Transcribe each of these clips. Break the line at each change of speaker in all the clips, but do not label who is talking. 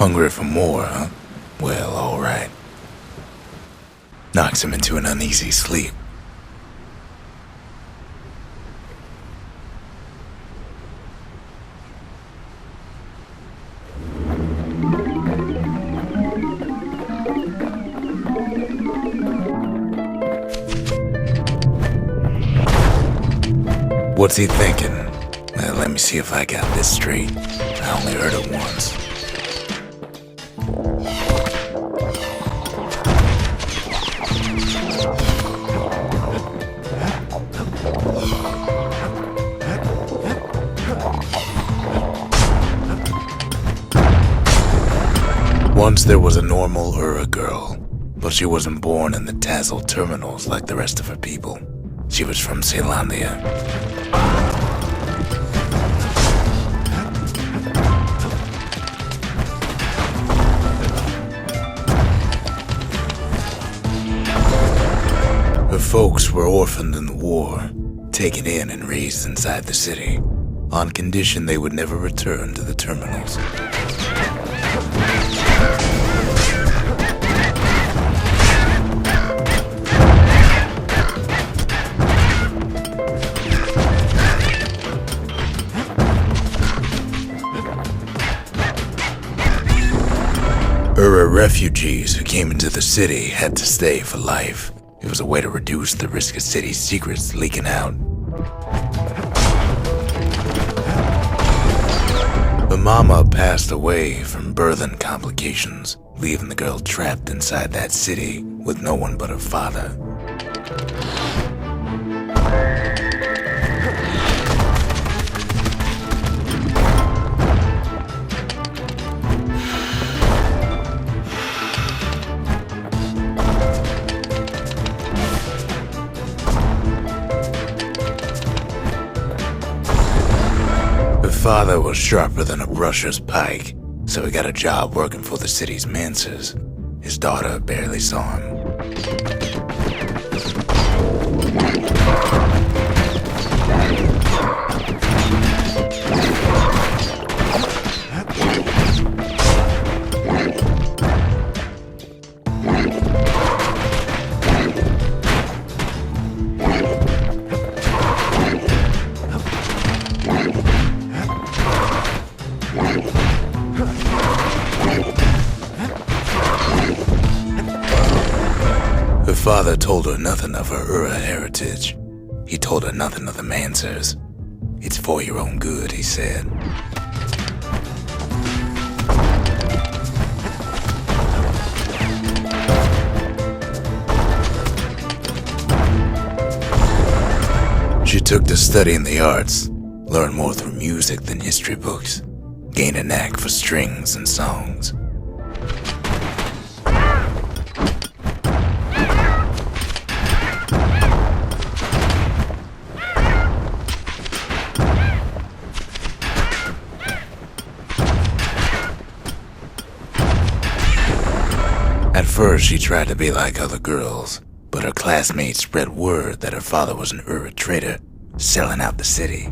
Hungry for more, huh? Well, alright. Knocks him into an uneasy sleep. What's he thinking? Well, let me see if I got this straight. I only heard it once. Once there was a normal Ura girl, but she wasn't born in the Tassel terminals like the rest of her people. She was from Celandia. Her folks were orphaned in the war, taken in and raised inside the city, on condition they would never return to the terminals. Ura refugees who came into the city had to stay for life. It was a way to reduce the risk of city secrets leaking out. Her mama passed away from birthing complications, leaving the girl trapped inside that city with no one but her father. Her father was sharper than a brusher's pike, so he got a job working for the city's mancers. His daughter barely saw him. Her father told her nothing of her Ura heritage. He told her nothing of the Mancers. It's for your own good, he said. She took to studying the arts, learned more through music than history books, gained a knack for strings and songs. At first, she tried to be like other girls, but her classmates spread word that her father was an Ura trader, selling out the city.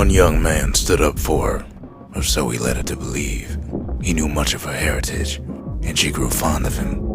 one young man stood up for her, or so he led her to believe. He knew much of her heritage, and she grew fond of him.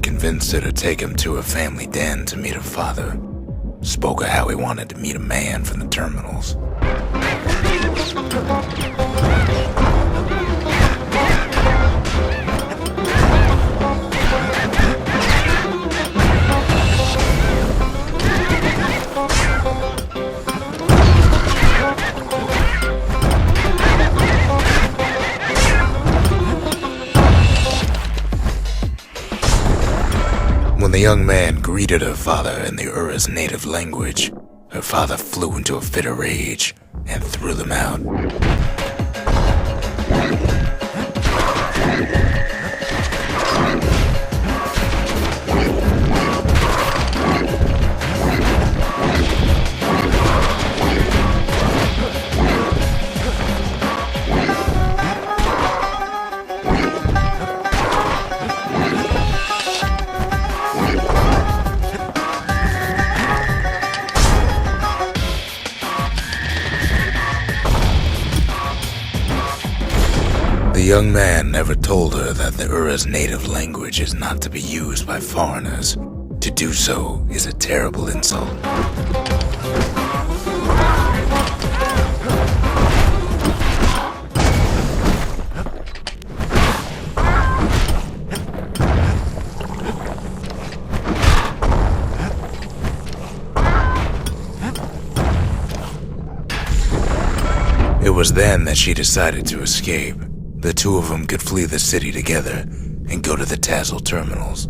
Convinced her to take him to her family den to meet her father. Spoke of how he wanted to meet a man from the terminals. When the young man greeted her father in the Ura's native language, her father flew into a fit of rage and threw them out. The young man never told her that the Ura's native language is not to be used by foreigners. To do so is a terrible insult. It was then that she decided to escape. The two of them could flee the city together and go to the Tassel terminals.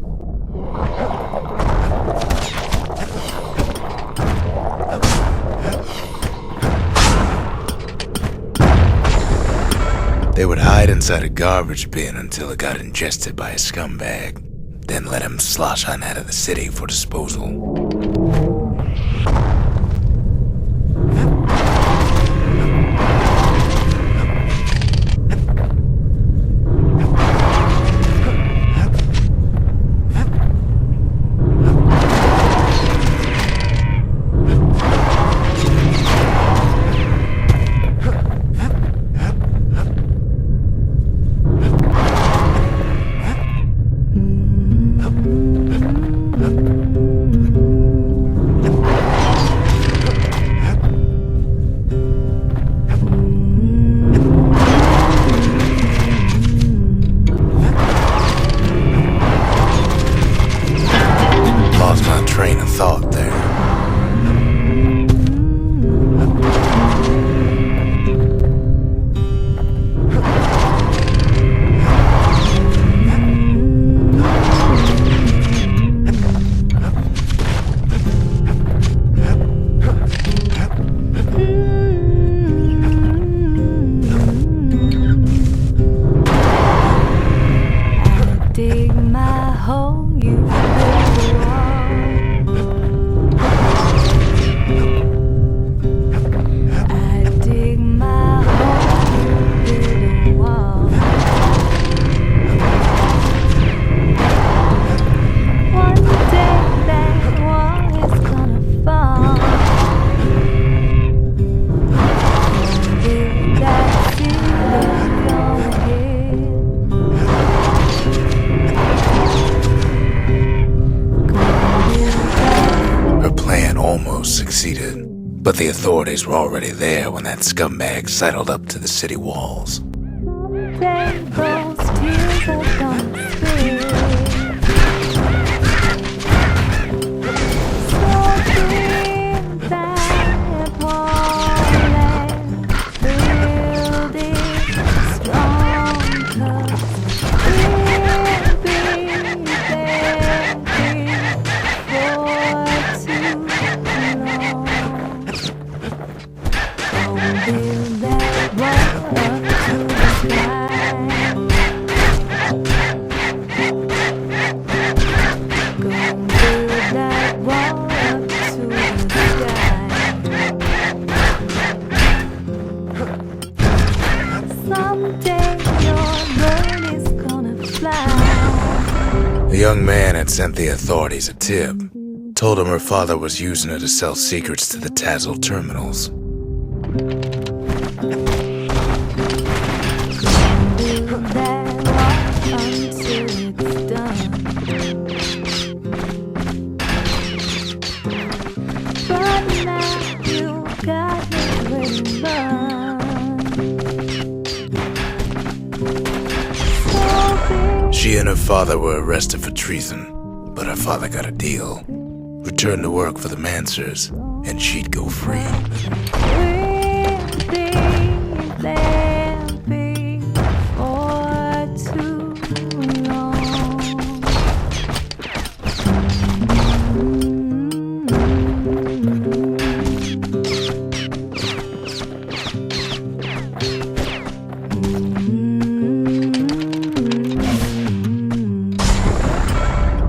They would hide inside a garbage bin until it got ingested by a scumbag, then let him slosh on out of the city for disposal. Train of thought there.
Dig my hole, you
succeeded, but the authorities were already there when that scumbag sidled up to the city walls.
your bird is gonna fly.
The young man had sent the authorities a tip. Told him her father was using her to sell secrets to the Tazzle terminals.
Do that walk until it's done. But now you got nowhere to run.
She and her father were arrested for treason, but her father got a deal. Returned to work for the Mansers, and she'd go free.
We've been laughing for too long.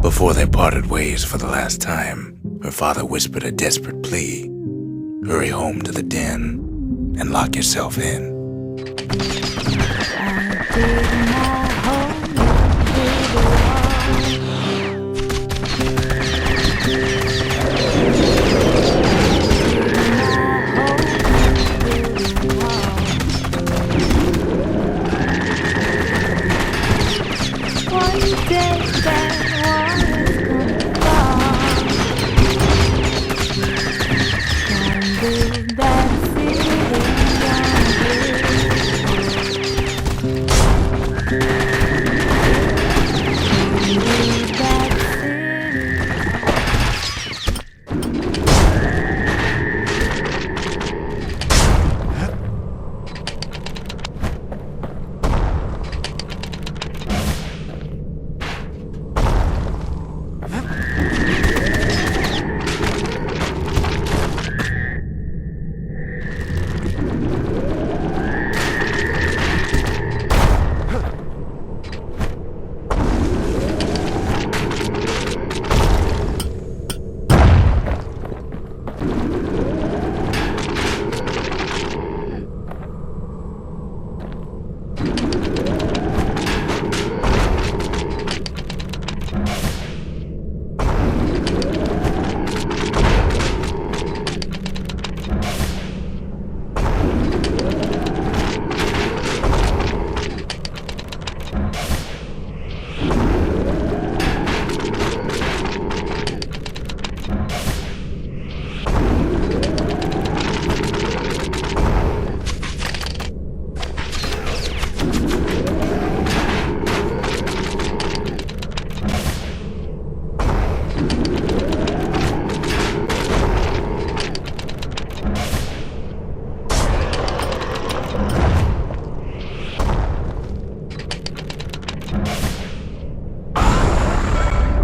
Before they parted ways for the last time, her father whispered a desperate plea. Hurry home to the den and lock yourself in.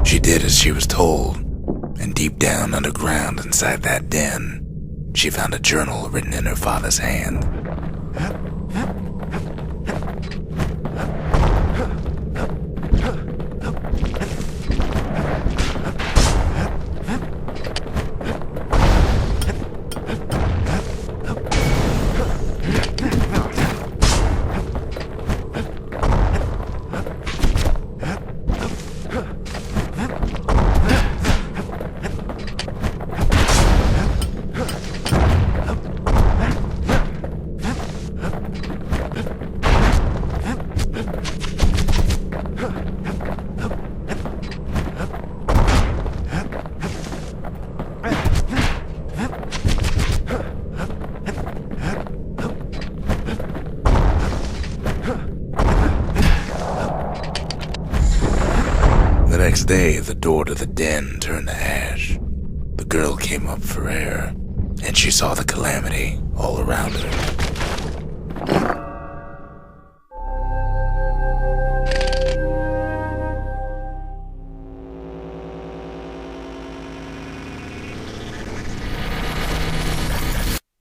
She did as she was told, and deep down underground inside that den, she found a journal written in her father's hand. The next day, the door to the den turned to ash. The girl came up for air, and she saw the Calamity all around her.